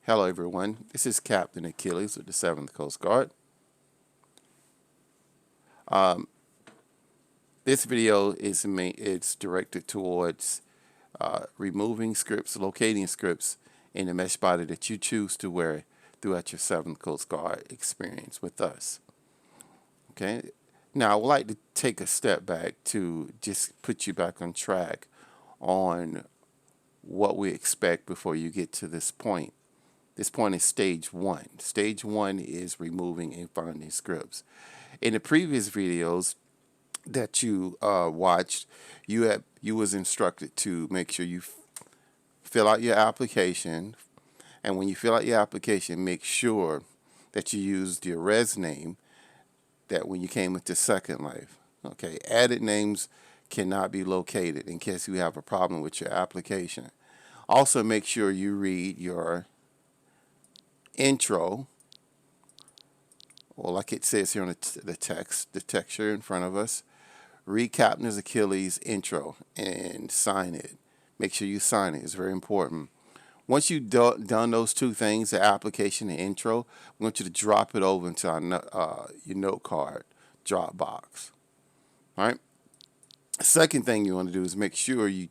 Hello everyone, this is Captain Achilles with the 7th Coast Guard. Um, this video is directed towards removing scripts, locating scripts in the mesh body that you choose to wear throughout your 7th Coast Guard experience with us. Okay, now I would like to take a step back to just put you back on track on what we expect before you get to this point. This point is stage one. Stage one is removing and finding scripts. In the previous videos that you watched, you was instructed to make sure you fill out your application, and when you fill out your application, make sure that you used your res name that when you came into Second Life. Okay, added names cannot be located in case you have a problem with your application. Also, make sure you read your intro, or like it says here on the texture in front of us. Read Captain Achilles' intro and sign it. Make sure you sign it. It's very important. Once you've done those two things, the application and intro, we want you to drop it over into your note card Dropbox. All right. Second thing you want to do is make sure you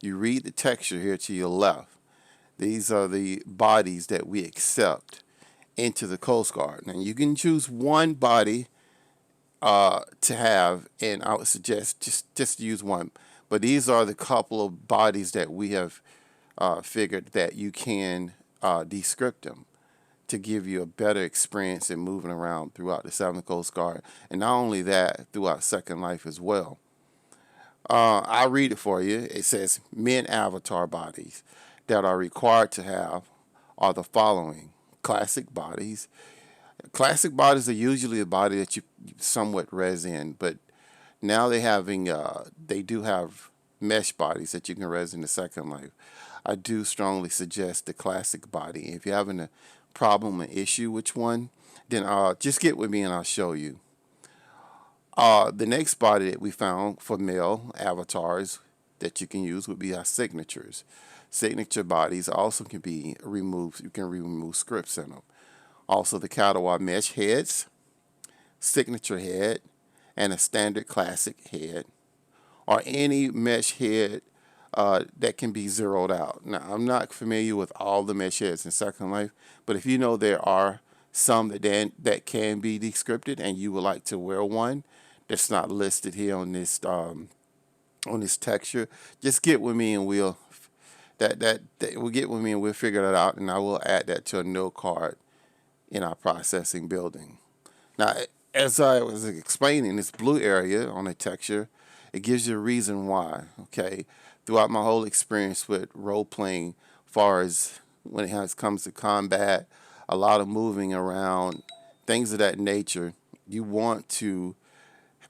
read the texture here to your left. These are the bodies that we accept into the Coast Guard. Now you can choose one body to have, and I would suggest just use one. But these are the couple of bodies that we have figured that you can descript them to give you a better experience in moving around throughout the 7th Coast Guard, and not only that, throughout Second Life as well. I'll read it for you. It says men avatar bodies that are required to have are the following: classic bodies. Classic bodies are usually a body that you somewhat res in, but now they do have mesh bodies that you can res in the Second Life. I do strongly suggest the classic body. If you're having a problem, an issue with one, then just get with me and I'll show you. The next body that we found for male avatars that you can use would be our signatures. Signature bodies also can be removed. You can remove scripts in them. Also, the Catawba mesh heads, signature head, and a standard classic head, or any mesh head that can be zeroed out. Now, I'm not familiar with all the mesh heads in Second Life, but if you know there are some that can be descripted and you would like to wear one that's not listed here on this texture, just get with me and we'll get with me and we'll figure that out, and I will add that to a note card in our processing building. Now, as I was explaining, this blue area on the texture, it gives you a reason why. Okay, throughout my whole experience with role playing, far as when it comes to combat, a lot of moving around, things of that nature, you want to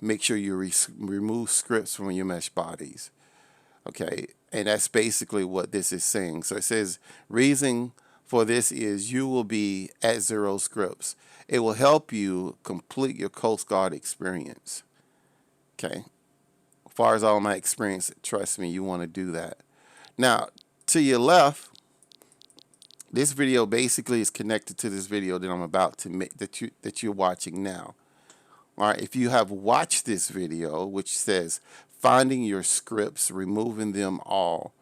make sure you remove scripts from your mesh bodies. Okay, and that's basically what this is saying. So it says reason for this is you will be at 0 scripts. It will help you complete your Coast Guard experience. Okay, as far as all my experience, trust me, you want to do that. Now, to your left, this video basically is connected to this video that I'm about to make, that you're watching now. All right, if you have watched this video, which says finding your scripts, removing them all,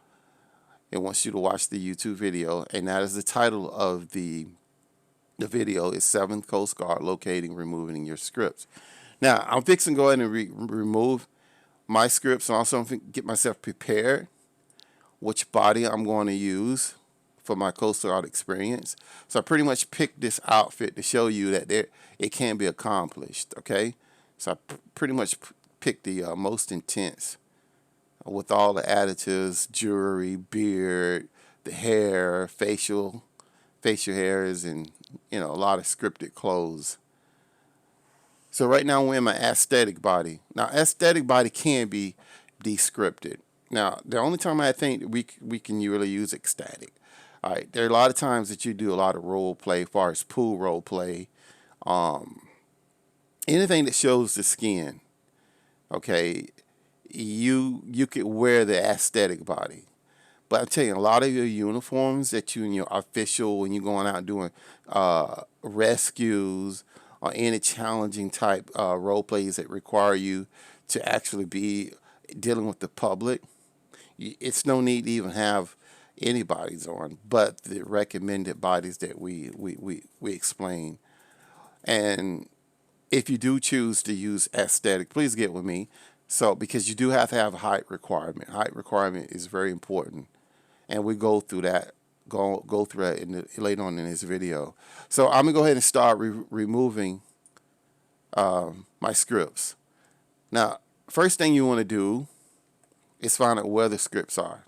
it wants you to watch the YouTube video, and that is the title of the video is 7th Coast Guard locating, removing your scripts. Now, I'm fixing to go ahead and remove my scripts, and also get myself prepared which body I'm going to use for my Coast Guard experience. So I pretty much picked this outfit to show you that it can be accomplished. Okay, so I pretty much picked the most intense with all the additives, jewelry, beard, the hair, facial hairs, and a lot of scripted clothes. So right now I'm wearing my aesthetic body. Now, aesthetic body can be descripted. Now, the only time I think we can really use ecstatic. All right, there are a lot of times that you do a lot of role play, as far as pool role play, anything that shows the skin. Okay, you could wear the aesthetic body, But I'm telling you, a lot of your uniforms that you in your official when you're going out doing rescues or any challenging type role plays that require you to actually be dealing with the public, it's no need to even have anybody's on, but the recommended bodies that we explain. And if you do choose to use aesthetic, please get with me. So because you do have to have a height requirement. Height requirement is very important, and we go through that. Go through that later on in this video. So I'm gonna go ahead and start removing my scripts. Now, first thing you want to do is find out where the scripts are.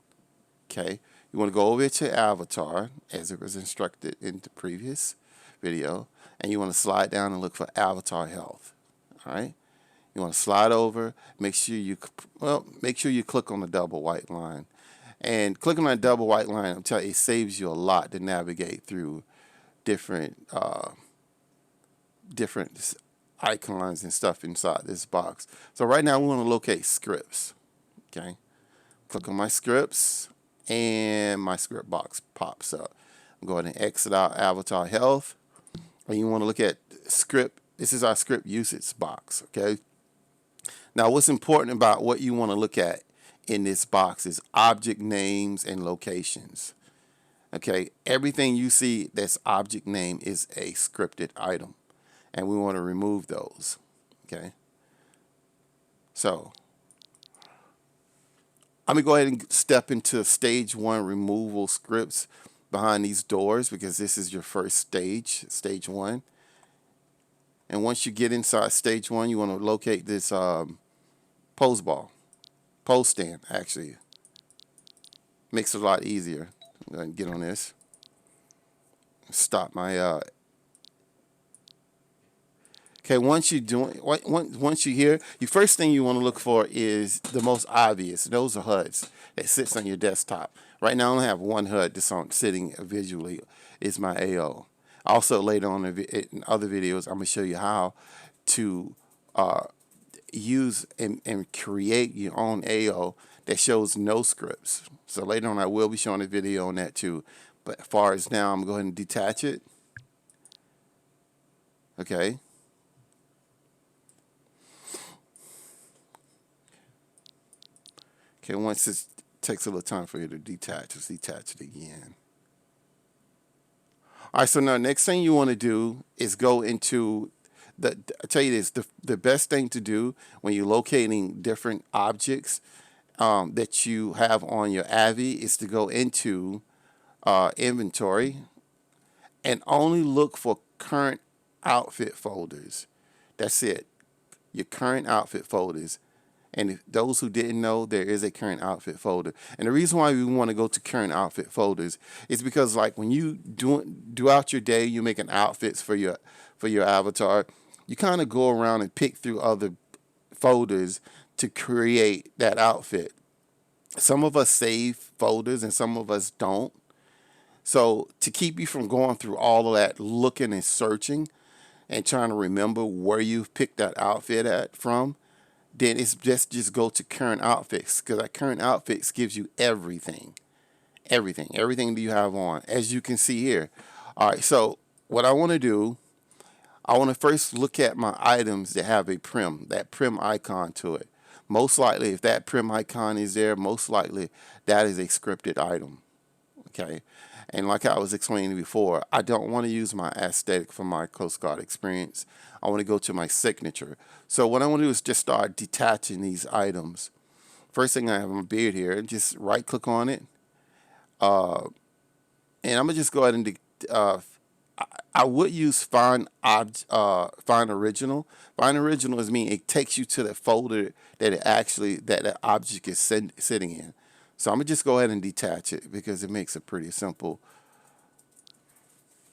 Okay, you want to go over to Avatar as it was instructed in the previous video, and you want to slide down and look for Avatar Health. All right, you want to slide over. Make sure you click on the double white line, and clicking on that double white line, I'm telling you, it saves you a lot to navigate through different different icons and stuff inside this box. So right now we want to locate scripts. Okay, click on my scripts, and my script box pops up. I'm going to exit out Avatar Health, and you want to look at script. This is our script usage box. Okay. Now, what's important about what you want to look at in this box is object names and locations. Okay, everything you see that's object name is a scripted item, and we want to remove those. Okay, so I'm going to go ahead and step into stage 1 removal scripts behind these doors because this is your first stage, stage 1. And once you get inside stage 1, you want to locate this pose ball, pose stand, actually. Makes it a lot easier. I'm going to get on this. Stop my Okay, once you're here, the first thing you want to look for is the most obvious. Those are HUDs that sits on your desktop. Right now, I only have one HUD that's on sitting visually. Is my AO. Also, later on in other videos, I'm gonna show you how to use and create your own AO that shows no scripts. So later on, I will be showing a video on that too. But as far as now, I'm going to go ahead and detach it. Okay. Okay, once it takes a little time for you to detach, let's detach it again. All right, so now next thing you want to do is go into I tell you this, the best thing to do when you're locating different objects that you have on your Avi is to go into inventory and only look for current outfit folders. That's it, your current outfit folders. And if those who didn't know, there is a current outfit folder. And the reason why we want to go to current outfit folders is because, like, when you do out your day, you're making outfits for your avatar. You kind of go around and pick through other folders to create that outfit. Some of us save folders and some of us don't. So to keep you from going through all of that, looking and searching and trying to remember where you've picked that outfit from, then it's just go to current outfits, because that current outfits gives you everything that you have on, as you can see here. All right, so what I want to do, I want to first look at my items that have that prim icon to it. Most likely, if that prim icon is there, most likely that is a scripted item. Okay, and like I was explaining before, I don't want to use my aesthetic for my Coast Guard experience. I want to go to my signature. So what I want to do is just start detaching these items. First thing, I have my beard here. Just right click on it. And I'm going to just go ahead and I would use find original. Find original is mean it takes you to the folder that that object is sitting in. So I'm going to just go ahead and detach it because it makes it pretty simple.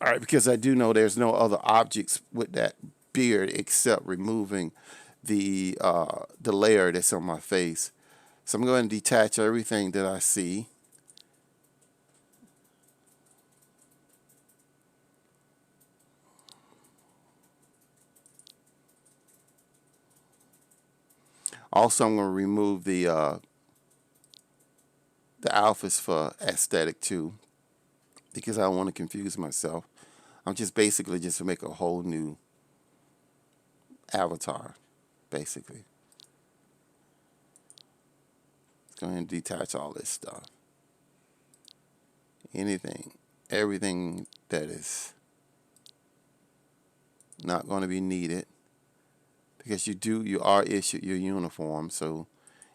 All right, because I do know there's no other objects with that beard except removing the layer that's on my face. So I'm going to detach everything that I see. Also, I'm going to remove the The alpha is for aesthetic too, because I don't want to confuse myself. I'm just basically just to make a whole new avatar, basically. Let's go ahead and detach all this stuff. Anything, everything that is not going to be needed, because you are issued your uniform, so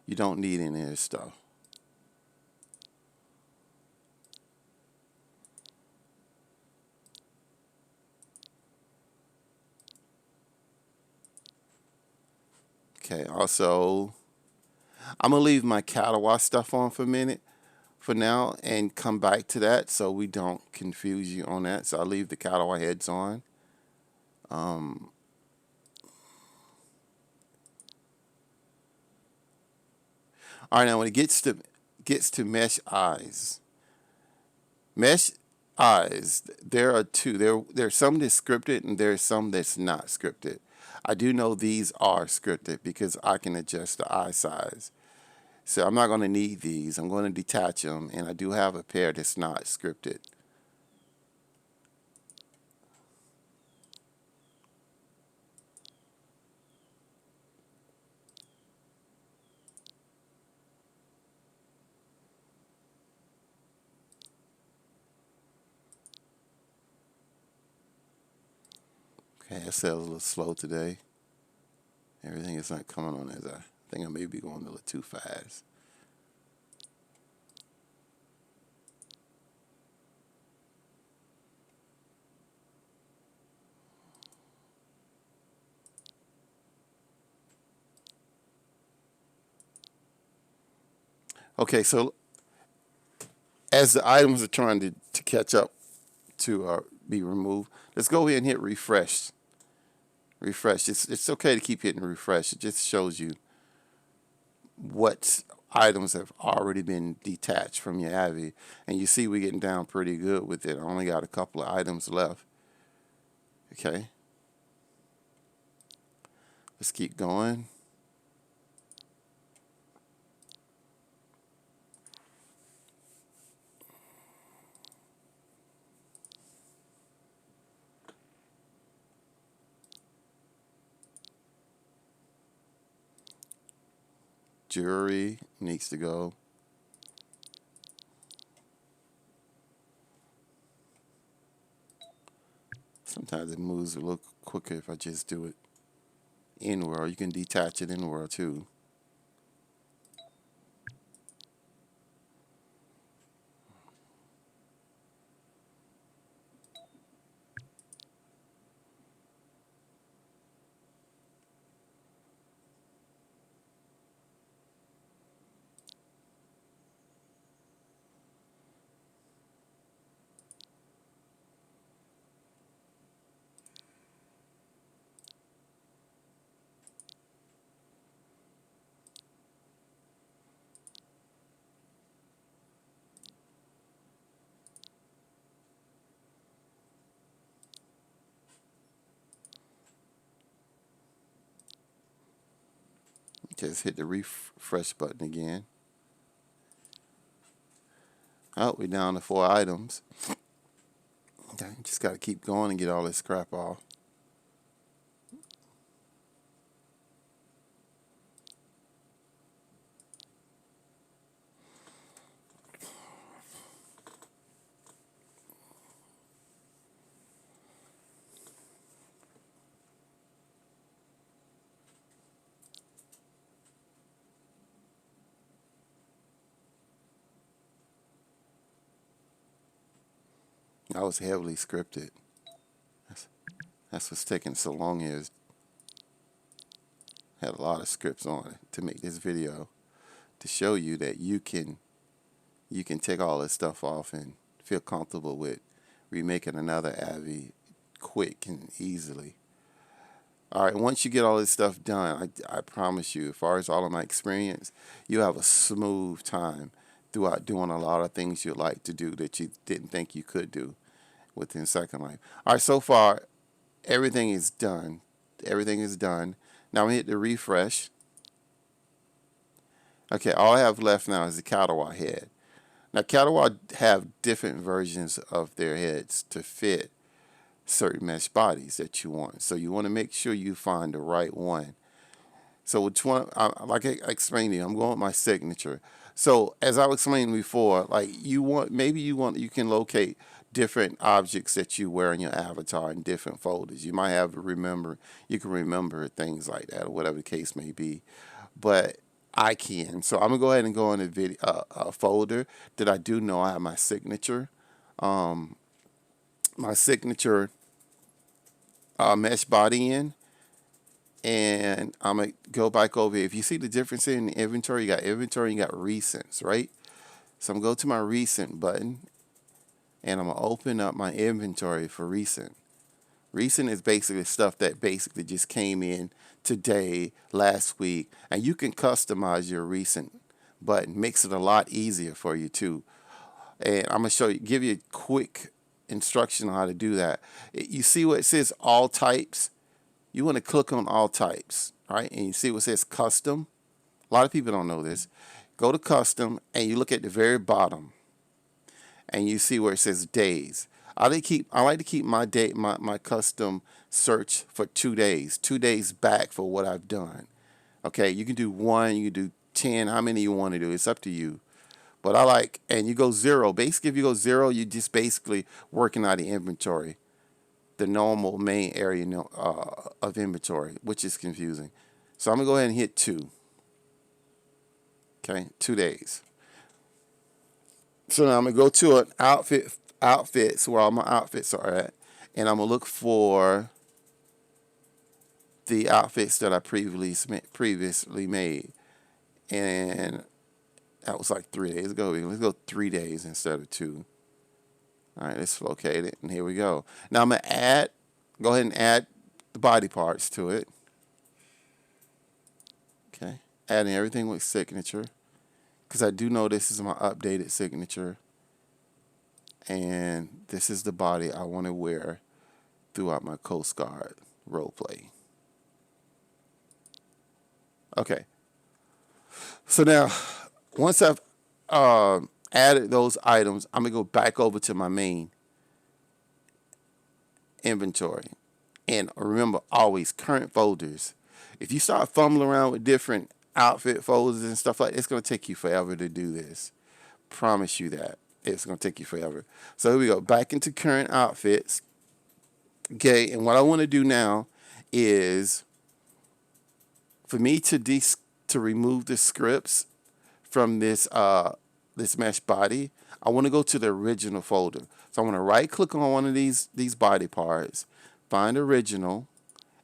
you don't need any of this stuff. Okay, also, I'm going to leave my cattle wash stuff on for a minute for now and come back to that so we don't confuse you on that. So I'll leave the cattle heads on. Um, all right, now when it gets to mesh eyes, there are two. There's some that's scripted and there's some that's not scripted. I do know these are scripted because I can adjust the eye size. So I'm not going to need these. I'm going to detach them, and I do have a pair that's not scripted. Okay, that says a little slow today. Everything is not coming on as I think I may be going a little too fast. Okay, so as the items are trying to catch up to be removed, let's go ahead and hit refresh. Refresh. It's okay to keep hitting refresh. It just shows you what items have already been detached from your Avi. And you see we're getting down pretty good with it. I only got a couple of items left. Okay, let's keep going. Jewelry needs to go. Sometimes it moves a little quicker if I just do it inward. You can detach it inward too. Just hit the refresh button again. Oh, we're down to 4 items. Okay, just got to keep going and get all this crap off. I was heavily scripted. That's, that's what's taking so long here. Is had a lot of scripts on it to make this video to show you that you can take all this stuff off and feel comfortable with remaking another Avi quick and easily. All right, once you get all this stuff done, I promise you, as far as all of my experience, you have a smooth time throughout doing a lot of things you like to do that you didn't think you could do within Second Life. All right, so far, everything is done. Everything is done. Now we hit the refresh. Okay, all I have left now is the cattle head. Now, cattle have different versions of their heads to fit certain mesh bodies that you want. So you want to make sure you find the right one. So which one? Like I explained to you, I'm going with my signature. So as I was explaining before, like you can locate different objects that you wear in your avatar in different folders. You might have to remember, you can remember things like that or whatever the case may be. But I can. So I'm gonna go ahead and go in a video folder that I do know I have um, my signature mesh body in, and I'm gonna go back over here. If you see the difference in the inventory, you got inventory, you got recents, right? So I'm gonna go to my recent button, and I'm gonna open up my inventory for recent. Recent is basically stuff that basically just came in today, last week, and you can customize your recent button. Makes it a lot easier for you too. And I'm gonna give you a quick instruction on how to do that. You see what it says all types? You want to click on all types, right? And you see what says custom. A lot of people don't know this. Go to custom and you look at the very bottom and you see where it says days. I like to keep my custom search for 2 days, 2 days back for what I've done. Okay, you can do 1, you can do 10, how many you want to do. It's up to you. But and you go 0. Basically, if you go 0, you just basically working out the inventory, the normal main area of inventory, which is confusing. So I'm gonna go ahead and hit 2. Okay, 2 days. So now I'm gonna go to an outfits where all my outfits are at, and I'm gonna look for the outfits that I previously made, and that was like 3 days ago. Let's go 3 days instead of 2. All right, let's locate it, and here we go. Now I'm gonna go ahead and add the body parts to it. Okay, adding everything with signature, because I do know this is my updated signature, and this is the body I want to wear throughout my Coast Guard roleplay. Okay, so now once I've added those items, I'm gonna go back over to my main inventory. And remember, always current folders. If you start fumbling around with different outfit folders and stuff like that, it's going to take you forever to do this. Promise you that. It's going to take you forever. So here we go. Back into current outfits. Okay, and what I want to do now is for me to remove the scripts from this mesh body. I want to go to the original folder. So I want to right click on one of these body parts, find original,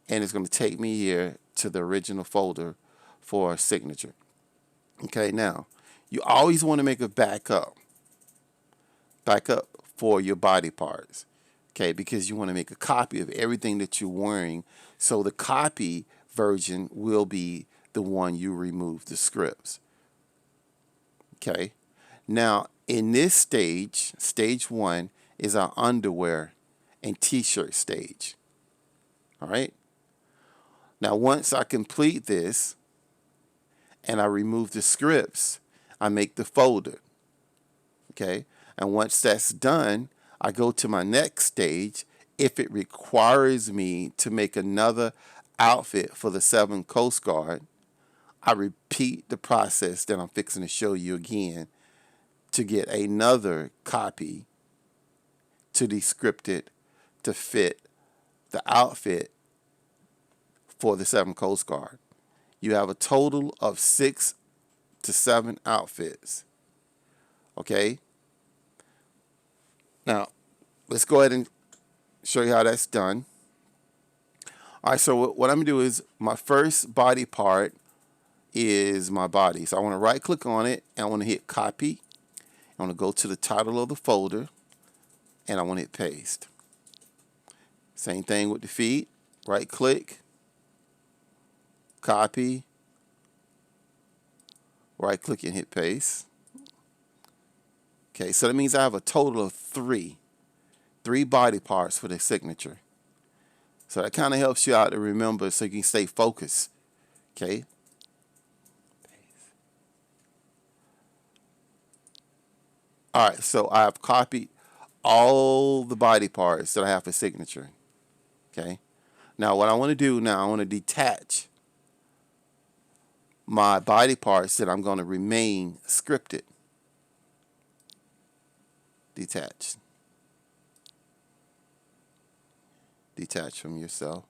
and it's going to take me here to the original folder for signature. Okay, now you always want to make a backup for your body parts. Okay, because you want to make a copy of everything that you're wearing, so the copy version will be the one you remove the scripts. Okay, now in this stage, stage 1 is our underwear and t-shirt stage. All right. Now, once I complete this and I remove the scripts, I make the folder. Okay. And once that's done, I go to my next stage. If it requires me to make another outfit for the 7 Coast Guard, I repeat the process that I'm fixing to show you again to get another copy to descript it to fit the outfit for the 7 Coast Guard. You have a total of 6 to 7 outfits. Okay? Now, let's go ahead and show you how that's done. All right, so what I'm going to do is my first body part is my body. So I want to right click on it and I want to hit copy. I want to go to the title of the folder and I want to hit paste. Same thing with the feet. Right click, copy, right click and hit paste. Okay, so that means I have a total of three body parts for the signature. So that kind of helps you out to remember so you can stay focused. Okay. All right, so I've copied all the body parts that I have for signature. Okay. Now what I want to do now, I want to detach my body parts that I'm going to remain scripted. Detach. Detach from yourself.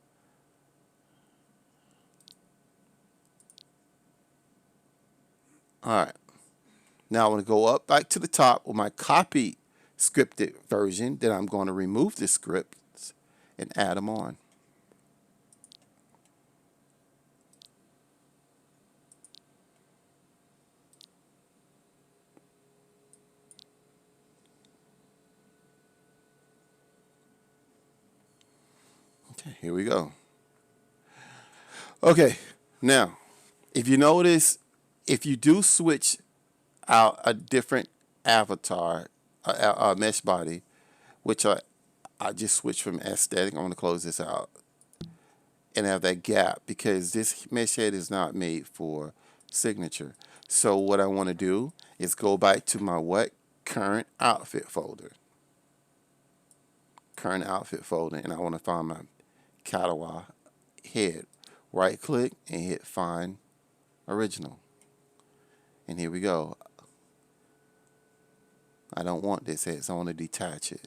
All right. Now I want to go up back to the top with my copy scripted version. Then I'm going to remove the scripts and add them on. Okay, here we go. Okay, now if you notice, if you do switch out a different avatar, a mesh body, which I just switched from aesthetic. I'm going to close this out and have that gap because this mesh head is not made for signature. So what I want to do is go back to my current outfit folder. Current outfit folder, and I want to find my Katawa head. Right click and hit find original. And here we go. I don't want this head, so I want to detach it.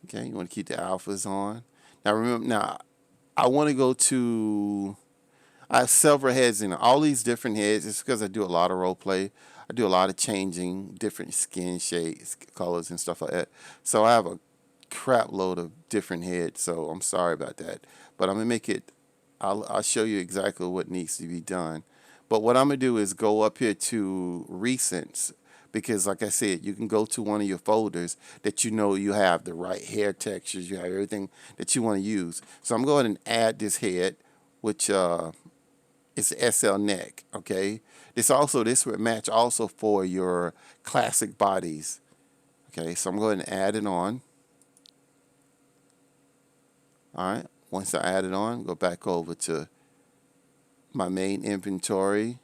Okay, you want to keep the alphas on. Now remember, now I want to go to. I have several heads in all these different heads. It's because I do a lot of role play. I do a lot of changing different skin shades, colors, and stuff like that. So I have a crap load of different heads. So I'm sorry about that. But I'm gonna make it. I'll show you exactly what needs to be done. But what I'm gonna do is go up here to recents because, like I said, you can go to one of your folders that you know you have the right hair textures, you have everything that you want to use. So I'm going to add this head, which it's SL neck. Okay, this would match also for your classic bodies. Okay, so I'm going to add it on. All right, once I add it on, go back over to my main inventory,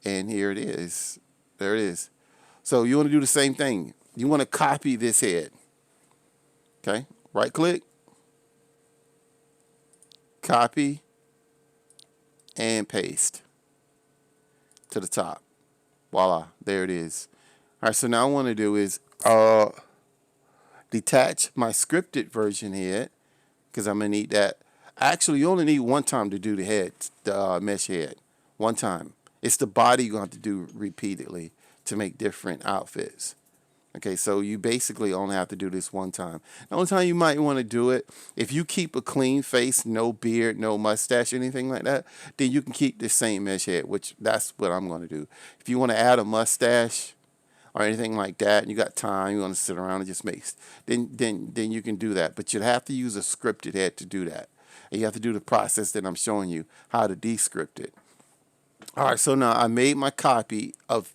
and here it is. There it is. So you want to do the same thing. You want to copy this head. Okay, right click, copy, and paste to the top. Voila, there it is. All right, so now I want to do is detach my scripted version head because I'm gonna need that. Actually, you only need one time to do the head, the mesh head. One time. It's the body you're gonna have to do repeatedly to make different outfits. Okay, so you basically only have to do this one time. The only time you might want to do it, if you keep a clean face, no beard, no mustache, anything like that, then you can keep the same mesh head, which that's what I'm going to do. If you want to add a mustache or anything like that, and you got time, you want to sit around and just make, then you can do that. But you'd have to use a scripted head to do that. And you have to do the process that I'm showing you, how to descript it. All right, so now I made my copy of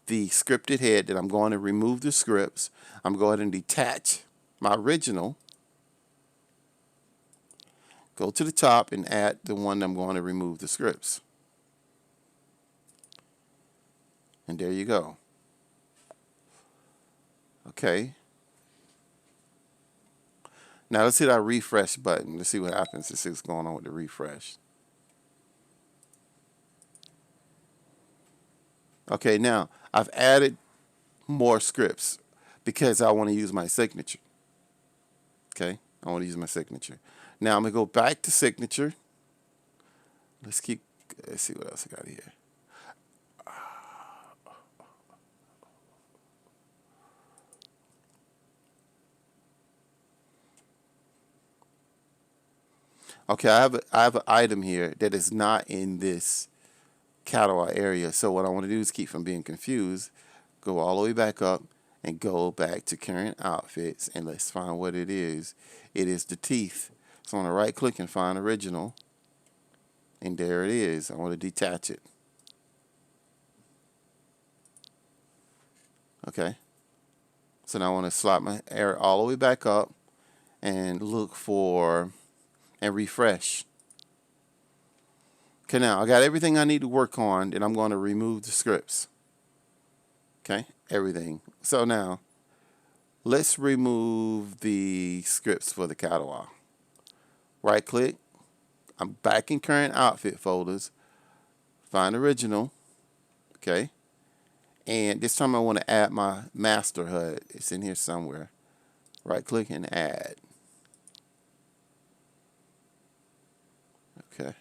the scripted head that I'm going to remove the scripts. I'm going to detach my original, go to the top and add the one I'm going to remove the scripts. And there you go. Okay. Now let's hit our refresh button. Let's see what happens. Let's see what's going on with the refresh. Okay, now I've added more scripts because I want to use my signature. Okay, I want to use my signature. Now I'm gonna go back to signature. Let's see what else I got here. Okay, I have an item here that is not in this catalog area. So what I want to do is keep from being confused. Go all the way back up and go back to current outfits and let's find what it is. It is the teeth. So I'm going to right click and find original. And there it is. I want to detach it. Okay. So now I want to slide my arrow all the way back up and look for and refresh. Okay, now I got everything I need to work on, and I'm going to remove the scripts. Okay, everything. So now, let's remove the scripts for the catalog. Right click. I'm back in current outfit folders. Find original. Okay. And this time I want to add my master HUD. It's in here somewhere. Right click and add. Okay.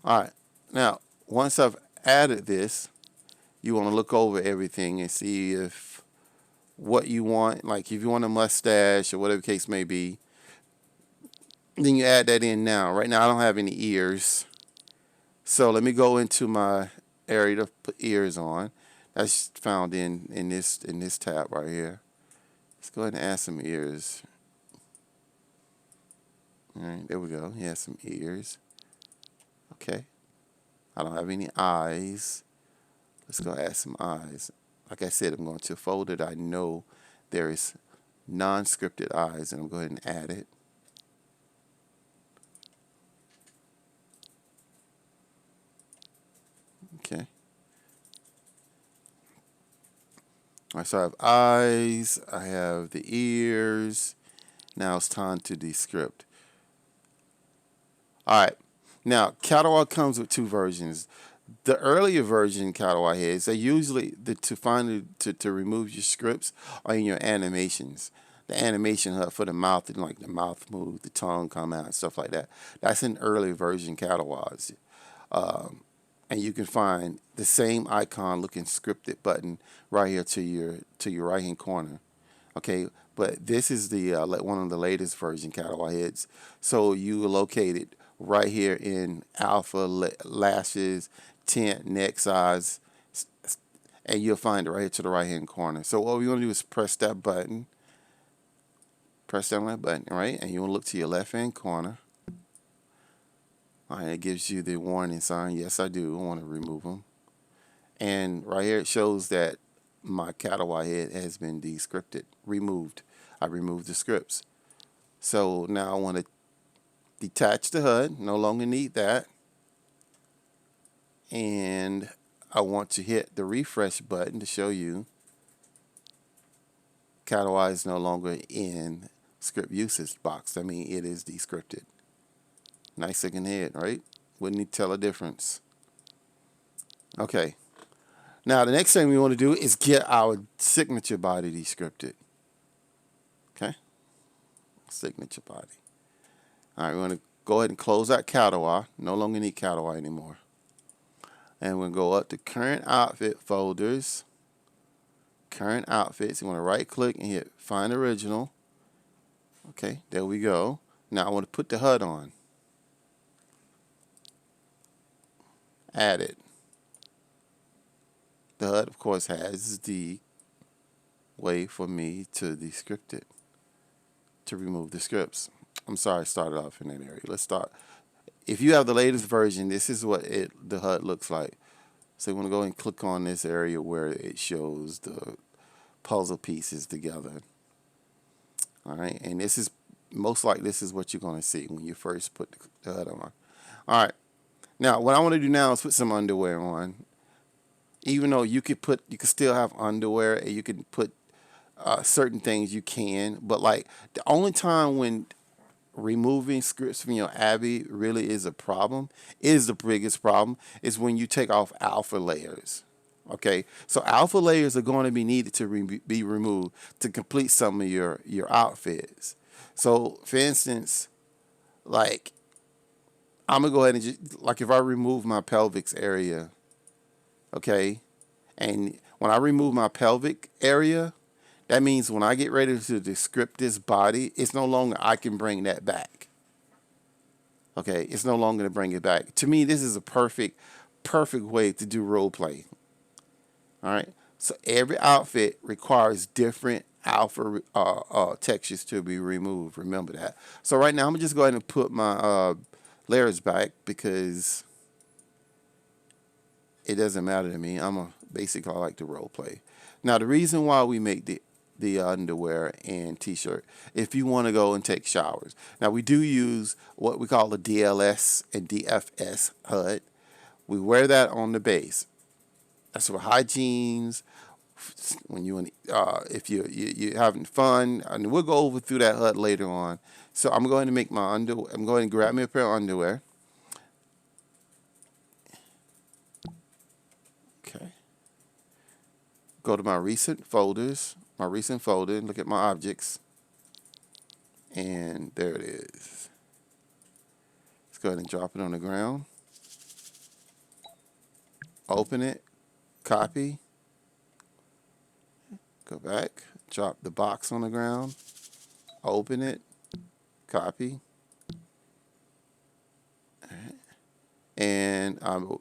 All right. Now, once I've added this, you want to look over everything and see if what you want, like if you want a mustache or whatever the case may be, then you add that in now. Right now I don't have any ears. So let me go into my area to put ears on. That's found in this tab right here. Let's go ahead and add some ears. All right, there we go. Yeah, some ears. Okay. I don't have any eyes. Let's go add some eyes. Like I said, I'm going to a folder that I know there is non-scripted eyes, and I'm going to go ahead and add it. Okay. All right, so I have eyes, I have the ears. Now it's time to descript. All right. Now, catalog comes with two versions. The earlier version catalog heads, they usually to remove your scripts are in your animations. The animation hub for the mouth, and like the mouth move, the tongue come out, and stuff like that. That's in early version catalogs. And you can find the same icon looking scripted button right here to your right hand corner. Okay, but this is the one of the latest version catalog heads. So you are located right here in alpha lashes, tint, neck size, and you'll find it right here to the right hand corner. So what we want to do is press that button, press down that button, right, and you want to look to your left hand corner. All right, it gives you the warning sign. Yes, I do. I want to remove them. And right here it shows that my catalog head has been descripted, removed. I removed the scripts. So now I want to detach the HUD. No longer need that. And I want to hit the refresh button to show you catalog is no longer in script usage box. I mean, it is descripted. Nice looking head, right? Wouldn't you tell a difference? Okay. Now the next thing we want to do is get our signature body descripted. Okay. Signature body. All right, we're going to go ahead and close that catalog. No longer need catalog anymore. And we'll go up to current outfit folders. Current outfits. You want to right click and hit find original. Okay, there we go. Now I want to put the HUD on. Add it. The HUD, of course, has the way for me to descript it, to remove the scripts. I'm sorry, I started off in that area. Let's start. If you have the latest version, this is what the HUD looks like. So you want to go and click on this area where it shows the puzzle pieces together. All right, and this is most likely this is what you're going to see when you first put the HUD on. All right, now what I want to do now is put some underwear on. Even though you could still have underwear, and you can put certain things you can, but like the only time when removing scripts from your Abby really is a problem, is the biggest problem, is when you take off alpha layers. Okay, so alpha layers are going to be needed to be removed to complete some of your outfits. So for instance, like I'm gonna go ahead and just, like if I remove my pelvic area, okay, and when I remove my pelvic area, that means when I get ready to descript this body, it's no longer I can bring that back. Okay, it's no longer to bring it back. To me, this is a perfect way to do role play. All right, so every outfit requires different alpha textures to be removed. Remember that. So right now, I'm gonna just go ahead and put my layers back because it doesn't matter to me. Basically I like to role play. Now the reason why we make the underwear and t-shirt if you want to go and take showers. Now we do use what we call the DLS and DFS HUD. We wear that on the base. That's for hygienes. When if you're having fun, and we'll go over through that HUD later on. So I'm going to make my underwear. I'm going to grab me a pair of underwear. Okay. Go to my recent folders, and look at my objects, and there it is. Let's go ahead and drop it on the ground. Open it, copy, go back, drop the box on the ground, open it, copy, and I'm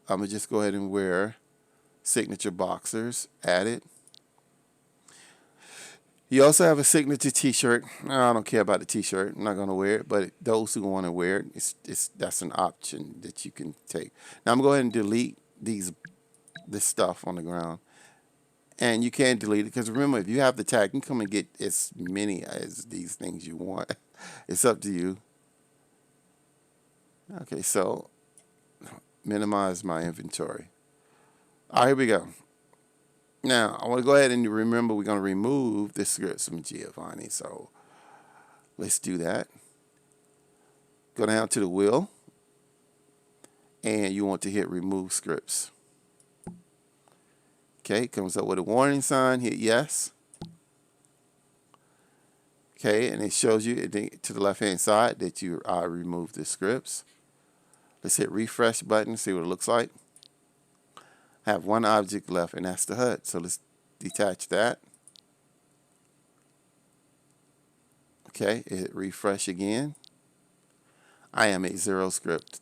gonna just go ahead and wear Signature boxers, add it. You also have a Signature t-shirt. I don't care about the t-shirt. I'm not going to wear it, but those who want to wear it, that's an option that you can take. Now I'm going to go ahead and delete this stuff on the ground. And you can delete it because remember, if you have the tag, you can come and get as many as these things you want. It's up to you. Okay, so minimize my inventory. All right, here we go. Now, I want to go ahead and remember we're going to remove the scripts from Gianni. So let's do that. Go down to the wheel, and you want to hit remove scripts. Okay, it comes up with a warning sign. Hit yes. Okay, and it shows you to the left-hand side that you removed the scripts. Let's hit refresh button, see what it looks like. I have one object left, and that's the HUD. So let's detach that. Okay, hit refresh again. I am at 0 scripts.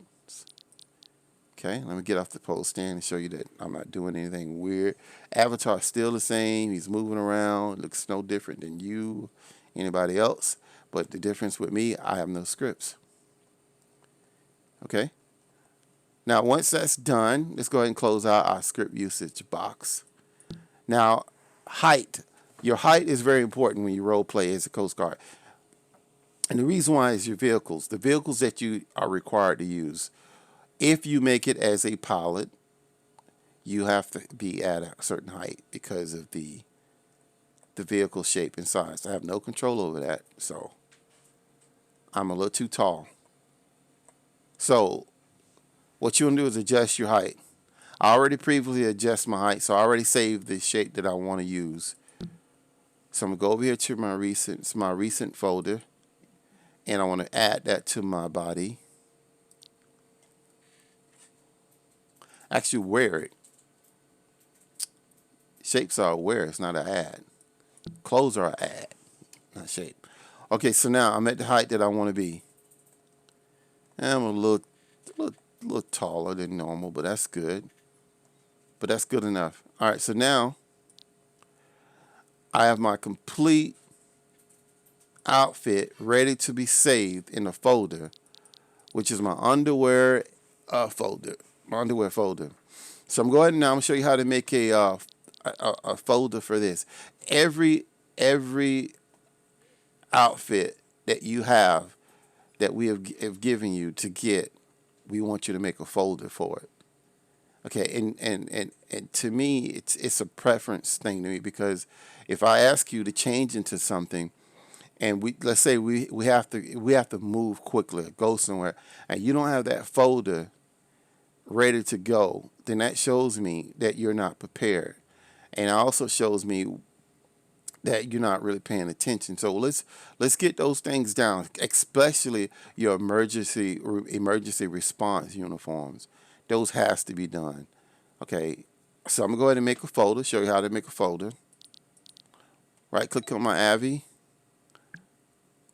Okay, let me get off the pole stand and show you that I'm not doing anything weird. Avatar's still the same. He's moving around. Looks no different than you, anybody else. But the difference with me, I have no scripts. Okay. Now, once that's done, let's go ahead and close out our script usage box. Now, height. Your height is very important when you role play as a Coast Guard. And the reason why is your vehicles. The vehicles that you are required to use. If you make it as a pilot, you have to be at a certain height because of the vehicle shape and size. I have no control over that, so I'm a little too tall. So what you want to do is adjust your height. I already previously adjusted my height, so I already saved the shape that I want to use. So I'm going to go over here to my recent folder, and I want to add that to my body. Actually wear it. Shapes are a wear, it's not an add. Clothes are an add, not shape. Okay, so now I'm at the height that I want to be. And I'm a little taller than normal, but that's good. But that's good enough. All right, so now I have my complete outfit ready to be saved in a folder, which is my underwear folder. My underwear folder. So I'm going now. I'm gonna show you how to make a folder for this. Every outfit that you have that we have given you to get, we want you to make a folder for it. Okay, and to me, it's a preference thing to me because if I ask you to change into something, and let's say we have to move quickly, go somewhere, and you don't have that folder ready to go, then that shows me that you're not prepared, and it also shows me that you're not really paying attention. So let's get those things down, especially your emergency response uniforms. Those has to be done. Okay, so I'm gonna go ahead and make a folder. Show you how to make a folder. Right click on my Avi.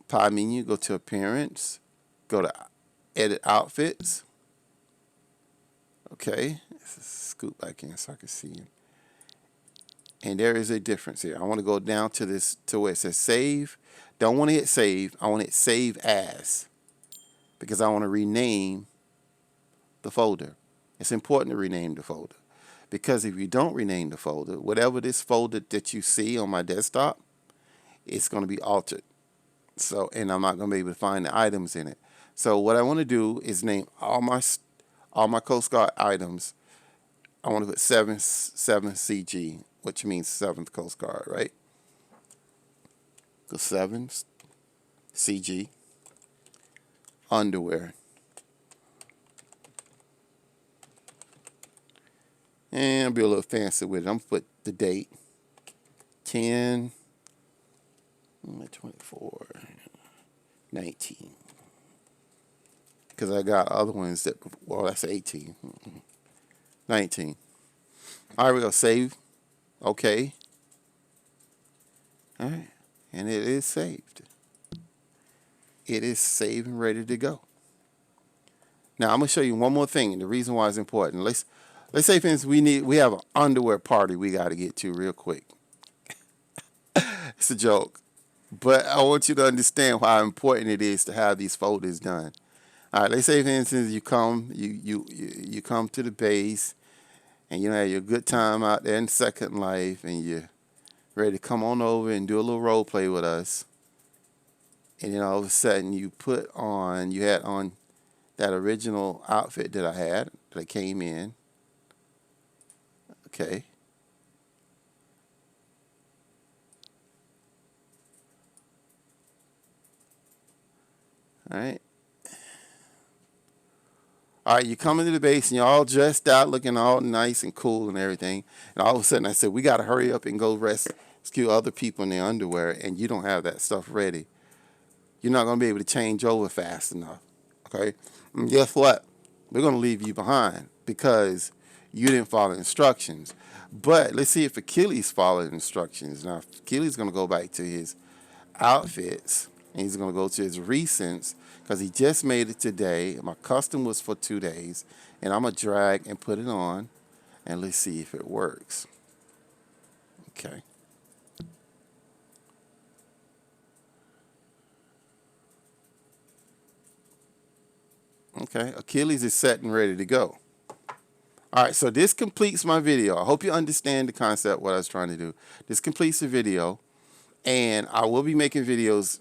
Pie menu. Go to Appearance. Go to Edit Outfits. Okay, let's scoot back in so I can see you. And there is a difference here. I want to go down to this to where it says Save. Don't want to hit Save. I want to hit Save As because I want to rename the folder. It's important to rename the folder Because if you don't rename the folder, whatever this folder that you see on my desktop, it's going to be altered. So, and I'm not going to be able to find the items in it. So what I want to do is name all my Coast Guard items. I want to put 7 CG, which means 7th Coast Guard, right? The 7 CG underwear. And I'll be a little fancy with it. I'm going to put the date 10 24 19. Because I got other ones that, well, that's 18. 19. All right, we're going to save. Okay. All right. And it is saved. It is saved and ready to go. Now, I'm going to show you one more thing, and the reason why it's important. Let's say, for instance, we have an underwear party we got to get to real quick. It's a joke. But I want you to understand how important it is to have these folders done. All right, let's say, for instance, you come to the base, and you have your good time out there in Second Life, and you're ready to come on over and do a little role play with us. And then all of a sudden, you had on that original outfit that I had, that I came in. Okay. All right. All right, you come into the base and you're all dressed out, looking all nice and cool and everything. And all of a sudden I said, we got to hurry up and go rescue other people in their underwear, and you don't have that stuff ready. You're not going to be able to change over fast enough. Okay? And guess what? We're going to leave you behind because you didn't follow instructions. But let's see if Achilles followed instructions. Now, Achilles is going to go back to his outfits, and he's going to go to his recents because he just made it today. My custom was for 2 days, and I'm going to drag and put it on, and let's see if it works. Okay. Okay, Achilles is set and ready to go. All right, so this completes my video. I hope you understand the concept, what I was trying to do. This completes the video, and I will be making videos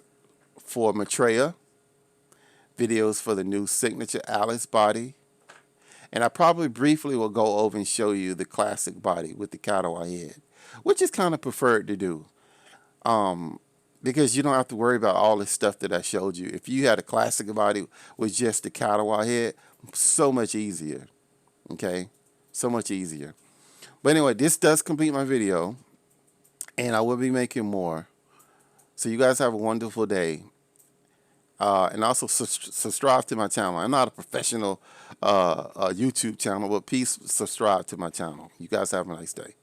for Maitreya, videos for the new Signature Alice body, and I probably briefly will go over and show you the classic body with the catawba head, which is kind of preferred to do, because you don't have to worry about all this stuff that I showed you. If you had a classic body with just the catawba head, so much easier, okay? So much easier. But anyway, this does complete my video, and I will be making more. So you guys have a wonderful day. And also subscribe to my channel. I'm not a professional YouTube channel, but please subscribe to my channel. You guys have a nice day.